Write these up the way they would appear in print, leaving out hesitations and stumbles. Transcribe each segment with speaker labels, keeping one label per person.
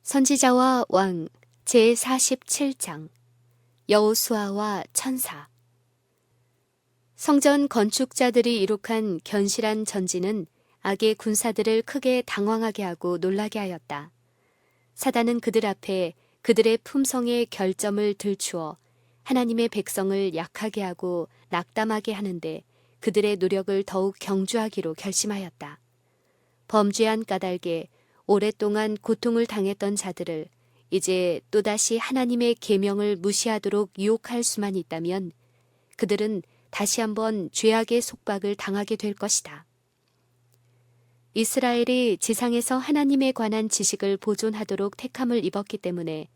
Speaker 1: 선지자와 왕 제47장 여호수아와 천사. 성전 건축자들이 이룩한 견실한 전지는 악의 군사들을 크게 당황하게 하고 놀라게 하였다. 사단은 그들 앞에 그들의 품성의 결점을 들추어 하나님의 백성을 약하게 하고 낙담하게 하는데 그들의 노력을 더욱 경주하기로 결심하였다. 범죄한 까닭에 오랫동안 고통을 당했던 자들을 이제 또다시 하나님의 계명을 무시하도록 유혹할 수만 있다면 그들은 다시 한번 죄악의 속박을 당하게 될 것이다. 이스라엘이 지상에서 하나님에 관한 지식을 보존하도록 택함을 입었기 때문에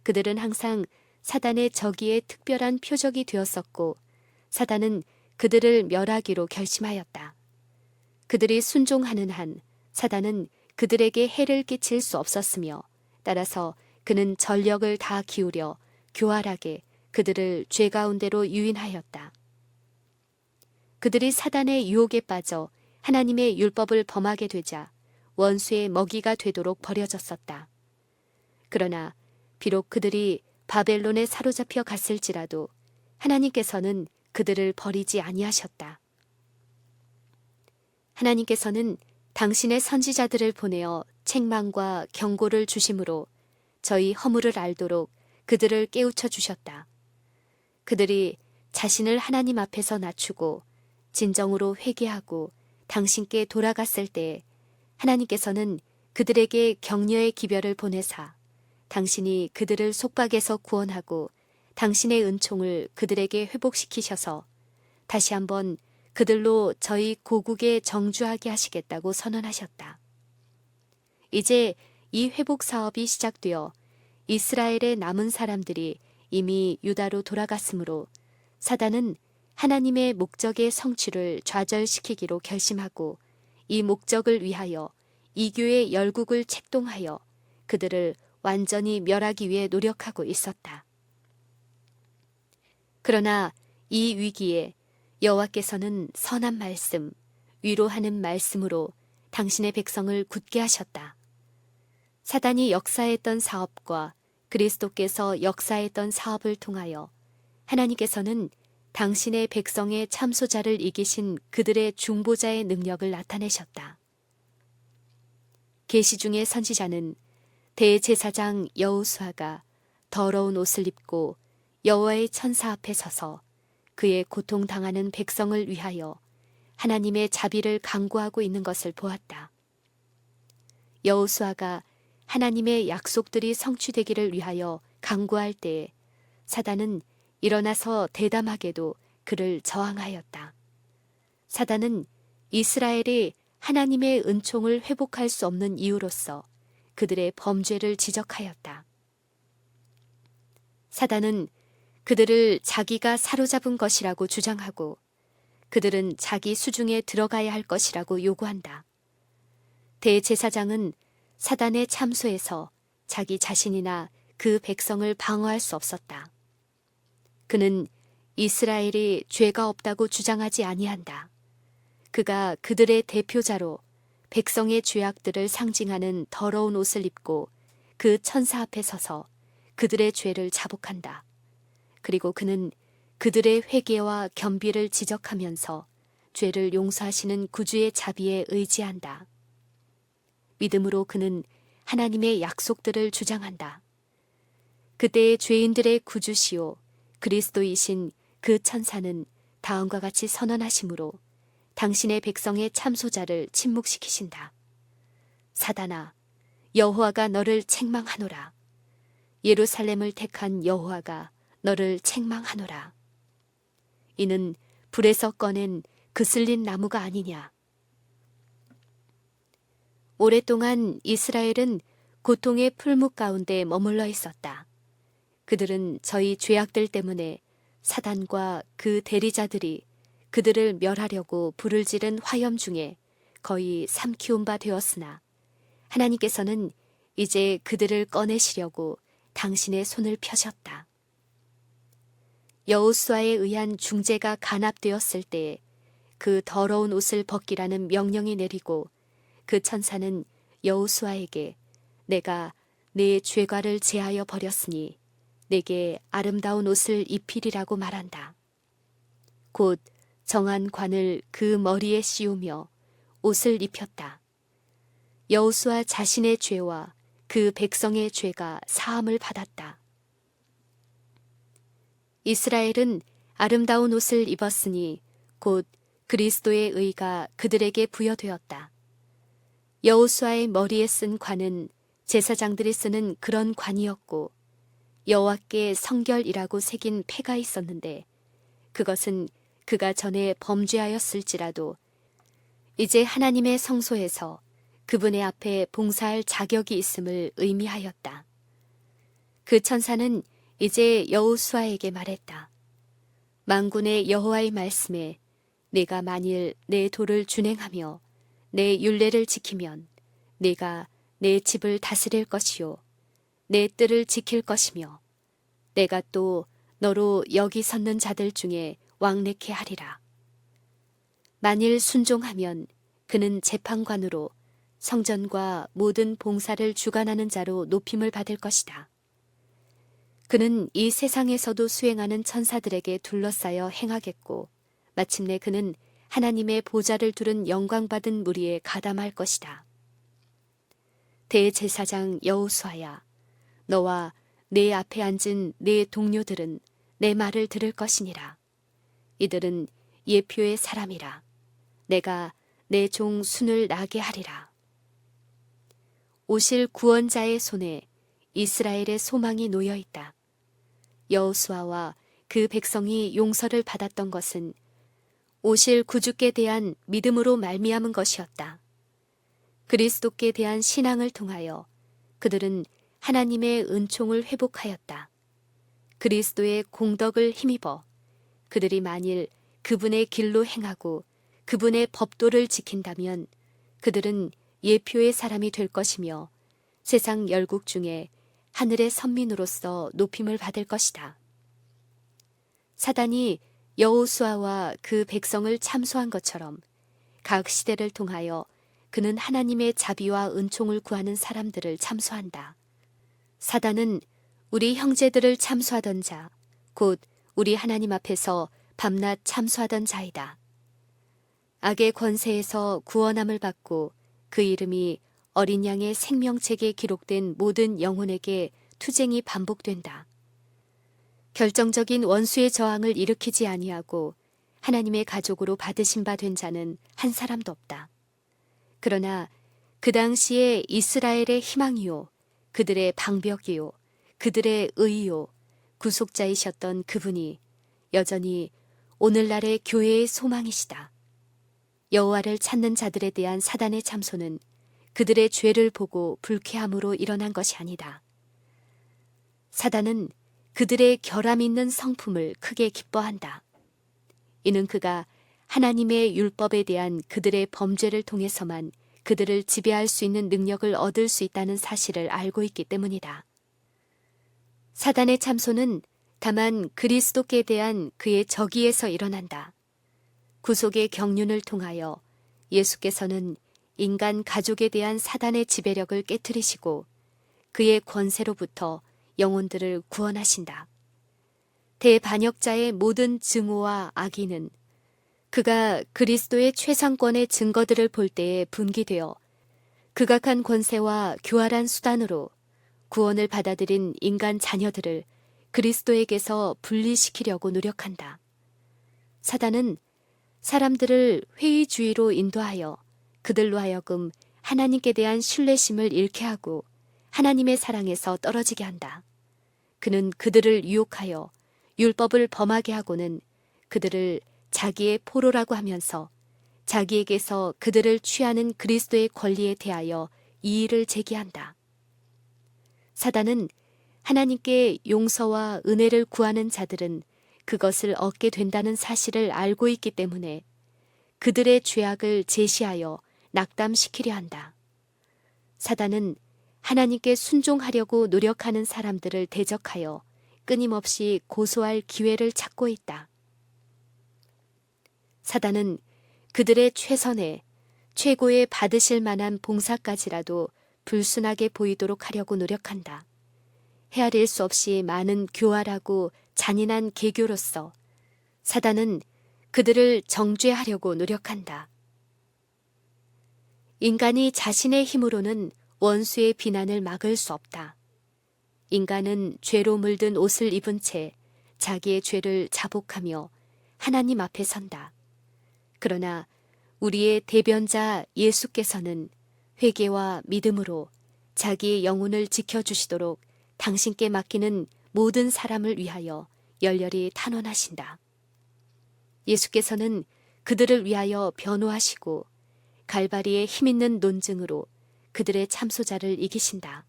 Speaker 1: 그들은 항상 사단의 적이의 특별한 표적이 되었었고 사단은 그들을 멸하기로 결심하였다. 그들이 순종하는 한 사단은 그들에게 해를 끼칠 수 없었으며 따라서 그는 전력을 다 기울여 교활하게 그들을 죄 가운데로 유인하였다. 그들이 사단의 유혹에 빠져 하나님의 율법을 범하게 되자 원수의 먹이가 되도록 버려졌었다. 그러나 비록 그들이 바벨론에 사로잡혀 갔을지라도 하나님께서는 그들을 버리지 아니하셨다. 하나님께서는 당신의 선지자들을 보내어 책망과 경고를 주심으로 저희 허물을 알도록 그들을 깨우쳐 주셨다. 그들이 자신을 하나님 앞에서 낮추고 진정으로 회개하고 당신께 돌아갔을 때 하나님께서는 그들에게 격려의 기별을 보내사 당신이 그들을 속박에서 구원하고 당신의 은총을 그들에게 회복시키셔서 다시 한번 그들로 저희 고국에 정주하게 하시겠다고 선언하셨다. 이제 이 회복 사업이 시작되어 이스라엘의 남은 사람들이 이미 유다로 돌아갔으므로 사단은 하나님의 목적의 성취를 좌절시키기로 결심하고 이 목적을 위하여 이교의 열국을 책동하여 그들을 완전히 멸하기 위해 노력하고 있었다. 그러나 이 위기에 여호와께서는 선한 말씀, 위로하는 말씀으로 당신의 백성을 굳게 하셨다. 사단이 역사했던 사업과 그리스도께서 역사했던 사업을 통하여 하나님께서는 당신의 백성의 참소자를 이기신 그들의 중보자의 능력을 나타내셨다. 계시 중의 선지자는 대제사장 여호수아가 더러운 옷을 입고 여호와의 천사 앞에 서서 그의 고통당하는 백성을 위하여 하나님의 자비를 간구하고 있는 것을 보았다. 여호수아가 하나님의 약속들이 성취되기를 위하여 간구할 때에 사단은 일어나서 대담하게도 그를 저항하였다. 사단은 이스라엘이 하나님의 은총을 회복할 수 없는 이유로서 그들의 범죄를 지적하였다. 사단은 그들을 자기가 사로잡은 것이라고 주장하고 그들은 자기 수중에 들어가야 할 것이라고 요구한다. 대제사장은 사단의 참소에서 자기 자신이나 그 백성을 방어할 수 없었다. 그는 이스라엘이 죄가 없다고 주장하지 아니한다. 그가 그들의 대표자로 백성의 죄악들을 상징하는 더러운 옷을 입고 그 천사 앞에 서서 그들의 죄를 자복한다. 그리고 그는 그들의 회개와 겸비를 지적하면서 죄를 용서하시는 구주의 자비에 의지한다. 믿음으로 그는 하나님의 약속들을 주장한다. 그때의 죄인들의 구주시요 그리스도이신 그 천사는 다음과 같이 선언하심으로 당신의 백성의 참소자를 침묵시키신다. 사단아, 여호와가 너를 책망하노라. 예루살렘을 택한 여호와가 너를 책망하노라. 이는 불에서 꺼낸 그슬린 나무가 아니냐. 오랫동안 이스라엘은 고통의 풀묵 가운데 머물러 있었다. 그들은 저희 죄악들 때문에 사단과 그 대리자들이 그들을 멸하려고 불을 지른 화염 중에 거의 삼키운 바 되었으나 하나님께서는 이제 그들을 꺼내시려고 당신의 손을 펴셨다. 여호수아에 의한 중재가 간합되었을 때에 그 더러운 옷을 벗기라는 명령이 내리고 그 천사는 여호수아에게 내가 내 죄과를 제하여 버렸으니 내게 아름다운 옷을 입히리라고 말한다. 곧 정한 관을 그 머리에 씌우며 옷을 입혔다. 여호수아 자신의 죄와 그 백성의 죄가 사함을 받았다. 이스라엘은 아름다운 옷을 입었으니 곧 그리스도의 의가 그들에게 부여되었다. 여호수아의 머리에 쓴 관은 제사장들이 쓰는 그런 관이었고 여호와께 성결이라고 새긴 패가 있었는데 그것은 그가 전에 범죄하였을지라도 이제 하나님의 성소에서 그분의 앞에 봉사할 자격이 있음을 의미하였다. 그 천사는 이제 여호수아에게 말했다. 만군의 여호와의 말씀에 내가 만일 내 도를 준행하며 내 율례를 지키면 내가 내 집을 다스릴 것이요 내 뜰을 지킬 것이며 내가 또 너로 여기 섰는 자들 중에 왕래케 하리라. 만일 순종하면 그는 재판관으로 성전과 모든 봉사를 주관하는 자로 높임을 받을 것이다. 그는 이 세상에서도 수행하는 천사들에게 둘러싸여 행하겠고 마침내 그는 하나님의 보좌를 두른 영광받은 무리에 가담할 것이다. 대제사장 여호수아야, 너와 내 앞에 앉은 내 동료들은 내 말을 들을 것이니라. 이들은 예표의 사람이라. 내가 내 종 순을 나게 하리라. 오실 구원자의 손에 이스라엘의 소망이 놓여 있다. 여호수아와 그 백성이 용서를 받았던 것은 오실 구주께 대한 믿음으로 말미암은 것이었다. 그리스도께 대한 신앙을 통하여 그들은 하나님의 은총을 회복하였다. 그리스도의 공덕을 힘입어 그들이 만일 그분의 길로 행하고 그분의 법도를 지킨다면 그들은 예표의 사람이 될 것이며 세상 열국 중에 하늘의 선민으로서 높임을 받을 것이다. 사단이 여호수아와 그 백성을 참소한 것처럼 각 시대를 통하여 그는 하나님의 자비와 은총을 구하는 사람들을 참소한다. 사단은 우리 형제들을 참소하던 자, 곧 우리 하나님 앞에서 밤낮 참소하던 자이다. 악의 권세에서 구원함을 받고 그 이름이 어린 양의 생명책에 기록된 모든 영혼에게 투쟁이 반복된다. 결정적인 원수의 저항을 일으키지 아니하고 하나님의 가족으로 받으신 바 된 자는 한 사람도 없다. 그러나 그 당시에 이스라엘의 희망이요, 그들의 방벽이요, 그들의 의요, 구속자이셨던 그분이 여전히 오늘날의 교회의 소망이시다. 여호와를 찾는 자들에 대한 사단의 참소는 그들의 죄를 보고 불쾌함으로 일어난 것이 아니다. 사단은 그들의 결함 있는 성품을 크게 기뻐한다. 이는 그가 하나님의 율법에 대한 그들의 범죄를 통해서만 그들을 지배할 수 있는 능력을 얻을 수 있다는 사실을 알고 있기 때문이다. 사단의 참소는 다만 그리스도께 대한 그의 적의에서 일어난다. 구속의 경륜을 통하여 예수께서는 인간 가족에 대한 사단의 지배력을 깨트리시고 그의 권세로부터 영혼들을 구원하신다. 대반역자의 모든 증오와 악의는 그가 그리스도의 최상권의 증거들을 볼 때에 분기되어 극악한 권세와 교활한 수단으로 구원을 받아들인 인간 자녀들을 그리스도에게서 분리시키려고 노력한다. 사단은 사람들을 회의주의로 인도하여 그들로 하여금 하나님께 대한 신뢰심을 잃게 하고 하나님의 사랑에서 떨어지게 한다. 그는 그들을 유혹하여 율법을 범하게 하고는 그들을 자기의 포로라고 하면서 자기에게서 그들을 취하는 그리스도의 권리에 대하여 이의를 제기한다. 사단은 하나님께 용서와 은혜를 구하는 자들은 그것을 얻게 된다는 사실을 알고 있기 때문에 그들의 죄악을 제시하여 낙담시키려 한다. 사단은 하나님께 순종하려고 노력하는 사람들을 대적하여 끊임없이 고소할 기회를 찾고 있다. 사단은 그들의 최선에 최고의 받으실 만한 봉사까지라도 불순하게 보이도록 하려고 노력한다. 헤아릴 수 없이 많은 교활하고 잔인한 계교로서 사단은 그들을 정죄하려고 노력한다. 인간이 자신의 힘으로는 원수의 비난을 막을 수 없다. 인간은 죄로 물든 옷을 입은 채 자기의 죄를 자복하며 하나님 앞에 선다. 그러나 우리의 대변자 예수께서는 회개와 믿음으로 자기의 영혼을 지켜주시도록 당신께 맡기는 모든 사람을 위하여 열렬히 탄원하신다. 예수께서는 그들을 위하여 변호하시고 갈바리의 힘있는 논증으로 그들의 참소자를 이기신다.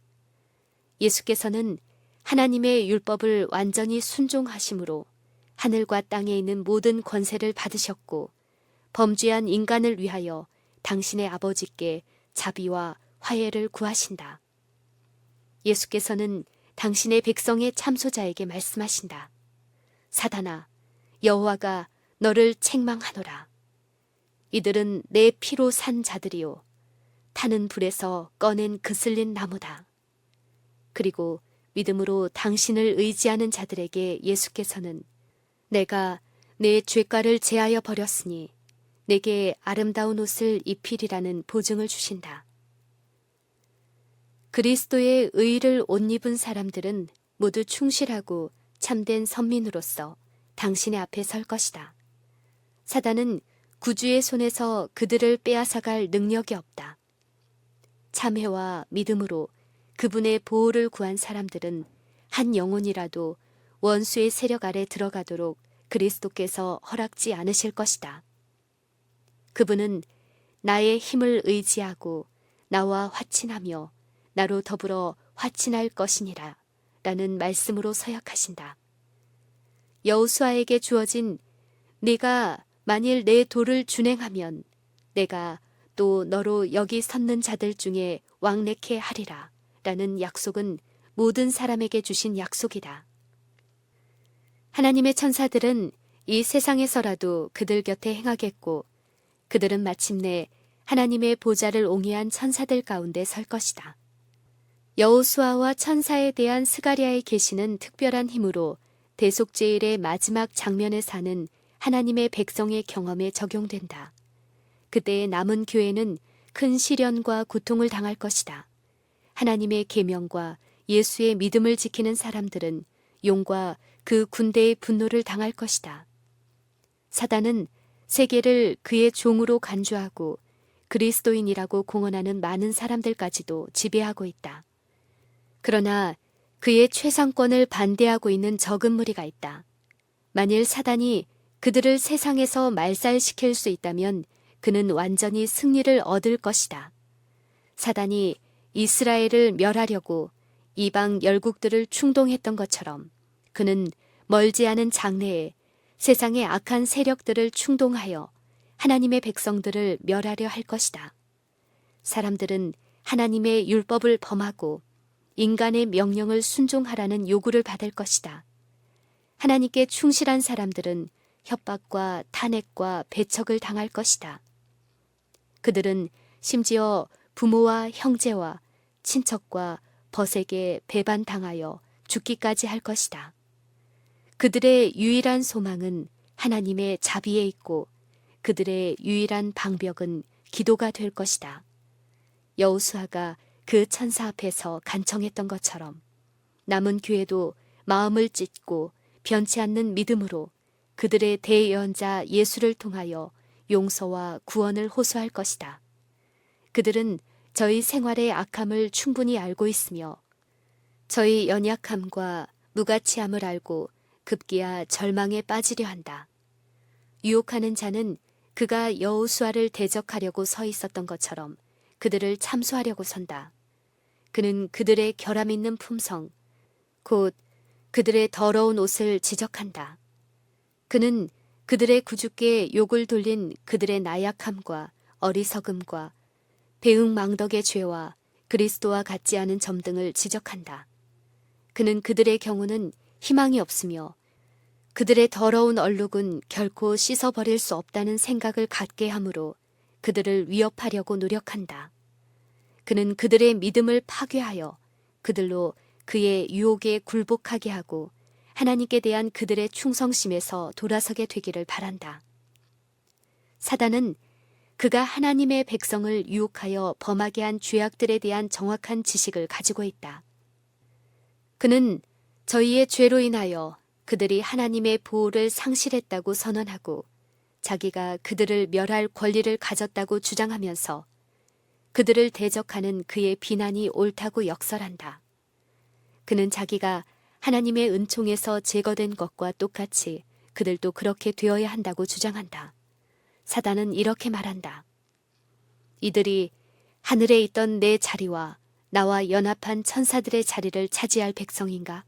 Speaker 1: 예수께서는 하나님의 율법을 완전히 순종하심으로 하늘과 땅에 있는 모든 권세를 받으셨고 범죄한 인간을 위하여 당신의 아버지께 자비와 화해를 구하신다. 예수께서는 당신의 백성의 참소자에게 말씀하신다. 사단아, 여호와가 너를 책망하노라. 이들은 내 피로 산 자들이요 타는 불에서 꺼낸 그슬린 나무다. 그리고 믿음으로 당신을 의지하는 자들에게 예수께서는 내가 내 죄가를 제하여 버렸으니 내게 아름다운 옷을 입히리라는 보증을 주신다. 그리스도의 의를 옷 입은 사람들은 모두 충실하고 참된 선민으로서 당신의 앞에 설 것이다. 사단은 구주의 손에서 그들을 빼앗아갈 능력이 없다. 참회와 믿음으로 그분의 보호를 구한 사람들은 한 영혼이라도 원수의 세력 아래 들어가도록 그리스도께서 허락지 않으실 것이다. 그분은 나의 힘을 의지하고 나와 화친하며 나로 더불어 화친할 것이니라 라는 말씀으로 서약하신다. 여호수아에게 주어진 네가 만일 내 도를 준행하면 내가 또 너로 여기 섰는 자들 중에 왕래케 하리라 라는 약속은 모든 사람에게 주신 약속이다. 하나님의 천사들은 이 세상에서라도 그들 곁에 행하겠고 그들은 마침내 하나님의 보좌를 옹이한 천사들 가운데 설 것이다. 여호수아와 천사에 대한 스가랴의 계시는 특별한 힘으로 대속제일의 마지막 장면에 사는 하나님의 백성의 경험에 적용된다. 그때의 남은 교회는 큰 시련과 고통을 당할 것이다. 하나님의 계명과 예수의 믿음을 지키는 사람들은 용과 그 군대의 분노를 당할 것이다. 사단은 세계를 그의 종으로 간주하고 그리스도인이라고 공언하는 많은 사람들까지도 지배하고 있다. 그러나 그의 최상권을 반대하고 있는 적은 무리가 있다. 만일 사단이 그들을 세상에서 말살시킬 수 있다면 그는 완전히 승리를 얻을 것이다. 사단이 이스라엘을 멸하려고 이방 열국들을 충동했던 것처럼 그는 멀지 않은 장래에 세상의 악한 세력들을 충동하여 하나님의 백성들을 멸하려 할 것이다. 사람들은 하나님의 율법을 범하고 인간의 명령을 순종하라는 요구를 받을 것이다. 하나님께 충실한 사람들은 협박과 탄핵과 배척을 당할 것이다. 그들은 심지어 부모와 형제와 친척과 벗에게 배반당하여 죽기까지 할 것이다. 그들의 유일한 소망은 하나님의 자비에 있고 그들의 유일한 방벽은 기도가 될 것이다. 여호수아가 그 천사 앞에서 간청했던 것처럼 남은 교회도 마음을 찢고 변치 않는 믿음으로 그들의 대예언자 예수를 통하여 용서와 구원을 호소할 것이다. 그들은 저희 생활의 악함을 충분히 알고 있으며 저희 연약함과 무가치함을 알고 급기야 절망에 빠지려 한다. 유혹하는 자는 그가 여호수아를 대적하려고 서 있었던 것처럼 그들을 참수하려고 선다. 그는 그들의 결함 있는 품성, 곧 그들의 더러운 옷을 지적한다. 그는 그들의 구주께 욕을 돌린 그들의 나약함과 어리석음과 배응망덕의 죄와 그리스도와 같지 않은 점 등을 지적한다. 그는 그들의 경우는 희망이 없으며 그들의 더러운 얼룩은 결코 씻어버릴 수 없다는 생각을 갖게 하므로 그들을 위협하려고 노력한다. 그는 그들의 믿음을 파괴하여 그들로 그의 유혹에 굴복하게 하고 하나님께 대한 그들의 충성심에서 돌아서게 되기를 바란다. 사단은 그가 하나님의 백성을 유혹하여 범하게 한 죄악들에 대한 정확한 지식을 가지고 있다. 그는 저희의 죄로 인하여 그들이 하나님의 보호를 상실했다고 선언하고 자기가 그들을 멸할 권리를 가졌다고 주장하면서 그들을 대적하는 그의 비난이 옳다고 역설한다. 그는 자기가 하나님의 은총에서 제거된 것과 똑같이 그들도 그렇게 되어야 한다고 주장한다. 사단은 이렇게 말한다. 이들이 하늘에 있던 내 자리와 나와 연합한 천사들의 자리를 차지할 백성인가?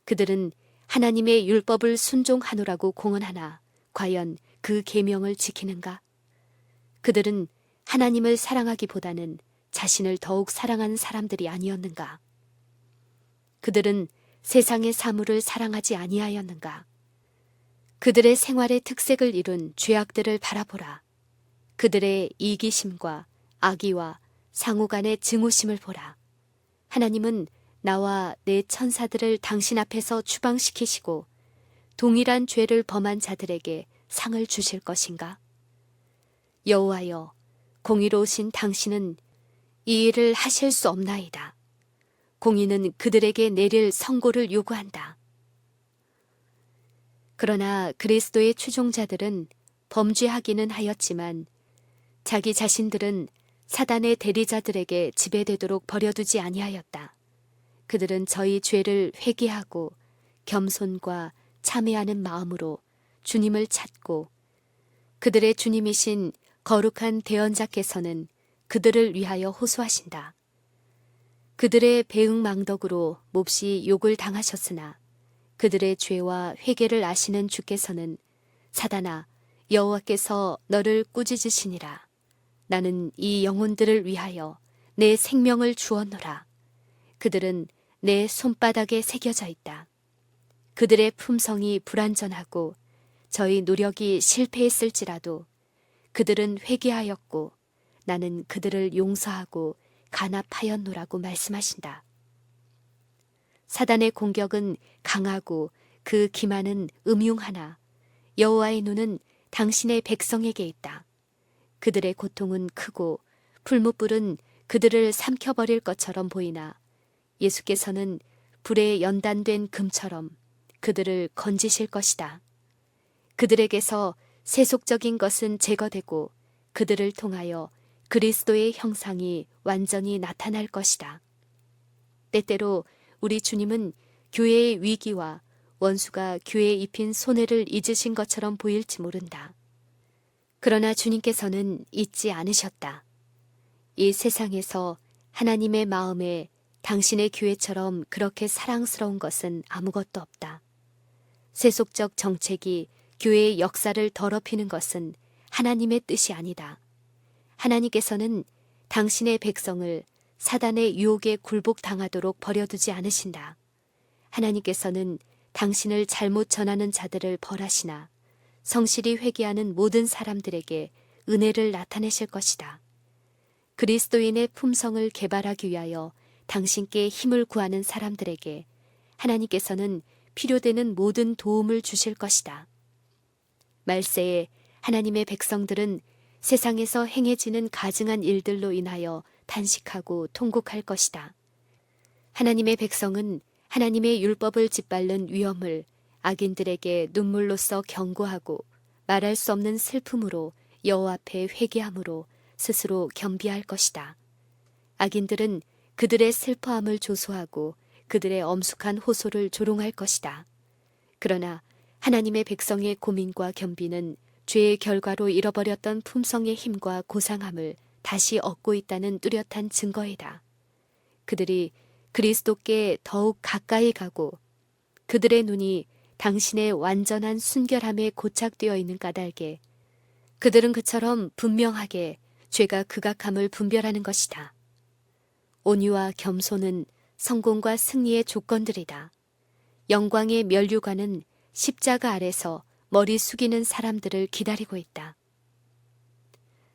Speaker 1: 그들은 하나님의 율법을 순종하노라고 공언하나 과연 그 계명을 지키는가? 그들은 하나님을 사랑하기보다는 자신을 더욱 사랑하는 사람들이 아니었는가? 그들은 세상의 사물을 사랑하지 아니하였는가? 그들의 생활의 특색을 이룬 죄악들을 바라보라. 그들의 이기심과 악의와 상호간의 증오심을 보라. 하나님은 나와 내 천사들을 당신 앞에서 추방시키시고 동일한 죄를 범한 자들에게 상을 주실 것인가? 여호와여, 공의로우신 당신은 이 일을 하실 수 없나이다. 공의는 그들에게 내릴 선고를 요구한다. 그러나 그리스도의 추종자들은 범죄하기는 하였지만 자기 자신들은 사단의 대리자들에게 지배되도록 버려두지 아니하였다. 그들은 저희 죄를 회개하고 겸손과 참회하는 마음으로 주님을 찾고 그들의 주님이신 거룩한 대언자께서는 그들을 위하여 호소하신다. 그들의 배응망덕으로 몹시 욕을 당하셨으나 그들의 죄와 회개를 아시는 주께서는 사단아, 여호와께서 너를 꾸짖으시니라. 나는 이 영혼들을 위하여 내 생명을 주었노라. 그들은 내 손바닥에 새겨져 있다. 그들의 품성이 불완전하고 저희 노력이 실패했을지라도 그들은 회개하였고 나는 그들을 용서하고 간합하였노라고 말씀하신다. 사단의 공격은 강하고 그 기만은 음흉하나 여호와의 눈은 당신의 백성에게 있다. 그들의 고통은 크고 풀무불은 그들을 삼켜버릴 것처럼 보이나 예수께서는 불에 연단된 금처럼 그들을 건지실 것이다. 그들에게서 세속적인 것은 제거되고 그들을 통하여 그리스도의 형상이 완전히 나타날 것이다. 때때로 우리 주님은 교회의 위기와 원수가 교회에 입힌 손해를 잊으신 것처럼 보일지 모른다. 그러나 주님께서는 잊지 않으셨다. 이 세상에서 하나님의 마음에 당신의 교회처럼 그렇게 사랑스러운 것은 아무것도 없다. 세속적 정책이 교회의 역사를 더럽히는 것은 하나님의 뜻이 아니다. 하나님께서는 당신의 백성을 사단의 유혹에 굴복당하도록 버려두지 않으신다. 하나님께서는 당신을 잘못 전하는 자들을 벌하시나 성실히 회개하는 모든 사람들에게 은혜를 나타내실 것이다. 그리스도인의 품성을 개발하기 위하여 당신께 힘을 구하는 사람들에게 하나님께서는 필요되는 모든 도움을 주실 것이다. 말세에 하나님의 백성들은 세상에서 행해지는 가증한 일들로 인하여 탄식하고 통곡할 것이다. 하나님의 백성은 하나님의 율법을 짓밟는 위험을 악인들에게 눈물로써 경고하고 말할 수 없는 슬픔으로 여호와 앞에 회개함으로 스스로 겸비할 것이다. 악인들은 그들의 슬퍼함을 조소하고 그들의 엄숙한 호소를 조롱할 것이다. 그러나 하나님의 백성의 고민과 겸비는 죄의 결과로 잃어버렸던 품성의 힘과 고상함을 다시 얻고 있다는 뚜렷한 증거이다. 그들이 그리스도께 더욱 가까이 가고 그들의 눈이 당신의 완전한 순결함에 고착되어 있는 까닭에 그들은 그처럼 분명하게 죄가 극악함을 분별하는 것이다. 온유와 겸손은 성공과 승리의 조건들이다. 영광의 면류관은 십자가 아래서 머리 숙이는 사람들을 기다리고 있다.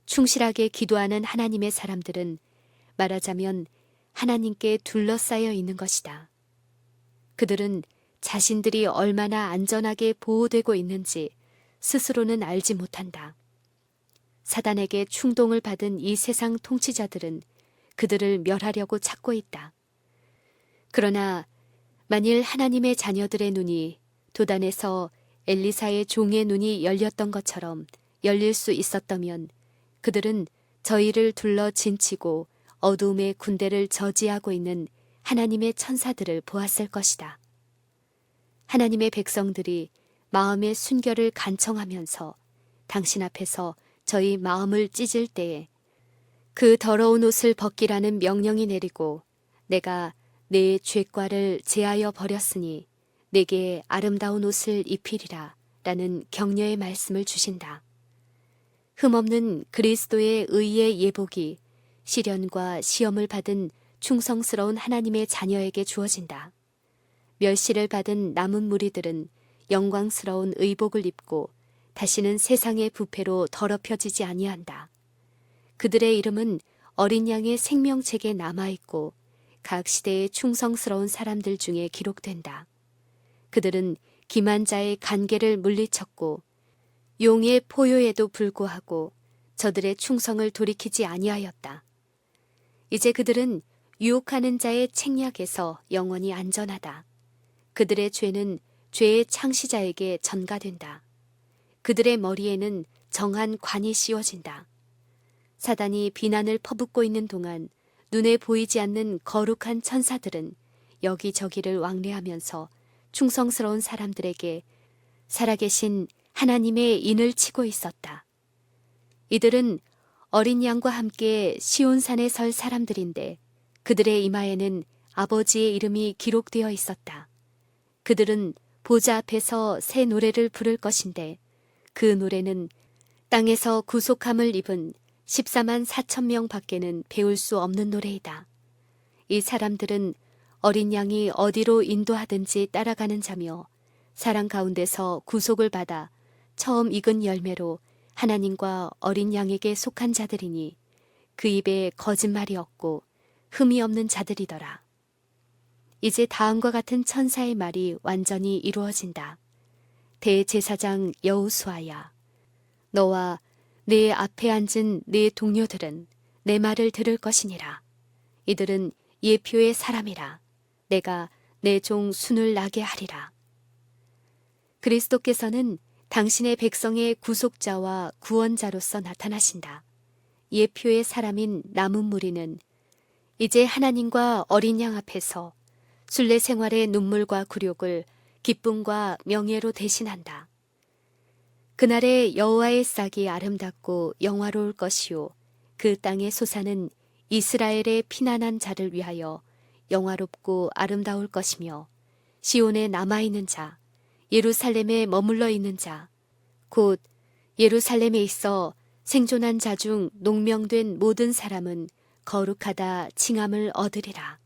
Speaker 1: 충실하게 기도하는 하나님의 사람들은 말하자면 하나님께 둘러싸여 있는 것이다. 그들은 자신들이 얼마나 안전하게 보호되고 있는지 스스로는 알지 못한다. 사단에게 충동을 받은 이 세상 통치자들은 그들을 멸하려고 찾고 있다. 그러나 만일 하나님의 자녀들의 눈이 도단에서 엘리사의 종의 눈이 열렸던 것처럼 열릴 수 있었다면 그들은 저희를 둘러 진치고 어두움의 군대를 저지하고 있는 하나님의 천사들을 보았을 것이다. 하나님의 백성들이 마음의 순결을 간청하면서 당신 앞에서 저희 마음을 찢을 때에 그 더러운 옷을 벗기라는 명령이 내리고 내가 내 죄과를 제하여 버렸으니 내게 아름다운 옷을 입히리라 라는 격려의 말씀을 주신다. 흠없는 그리스도의 의의 예복이 시련과 시험을 받은 충성스러운 하나님의 자녀에게 주어진다. 멸시를 받은 남은 무리들은 영광스러운 의복을 입고 다시는 세상의 부패로 더럽혀지지 아니한다. 그들의 이름은 어린 양의 생명책에 남아있고 각 시대의 충성스러운 사람들 중에 기록된다. 그들은 기만자의 간계를 물리쳤고 용의 포효에도 불구하고 저들의 충성을 돌이키지 아니하였다. 이제 그들은 유혹하는 자의 책략에서 영원히 안전하다. 그들의 죄는 죄의 창시자에게 전가된다. 그들의 머리에는 정한 관이 씌워진다. 사단이 비난을 퍼붓고 있는 동안 눈에 보이지 않는 거룩한 천사들은 여기저기를 왕래하면서 충성스러운 사람들에게 살아계신 하나님의 인을 치고 있었다. 이들은 어린 양과 함께 시온산에 설 사람들인데 그들의 이마에는 아버지의 이름이 기록되어 있었다. 그들은 보좌 앞에서 새 노래를 부를 것인데 그 노래는 땅에서 구속함을 입은 14만 4천 명 밖에는 배울 수 없는 노래이다. 이 사람들은 어린 양이 어디로 인도하든지 따라가는 자며 사랑 가운데서 구속을 받아 처음 익은 열매로 하나님과 어린 양에게 속한 자들이니 그 입에 거짓말이 없고 흠이 없는 자들이더라. 이제 다음과 같은 천사의 말이 완전히 이루어진다. 대제사장 여호수아야, 너와 내 앞에 앉은 내 동료들은 내 말을 들을 것이니라. 이들은 예표의 사람이라. 내가 내 종 순을 나게 하리라. 그리스도께서는 당신의 백성의 구속자와 구원자로서 나타나신다. 예표의 사람인 남은 무리는 이제 하나님과 어린 양 앞에서 순례 생활의 눈물과 굴욕을 기쁨과 명예로 대신한다. 그날의 여호와의 싹이 아름답고 영화로울 것이요 그 땅의 소사는 이스라엘의 피난한 자를 위하여 영화롭고 아름다울 것이며 시온에 남아있는 자, 예루살렘에 머물러 있는 자, 곧 예루살렘에 있어 생존한 자 중 농명된 모든 사람은 거룩하다 칭함을 얻으리라.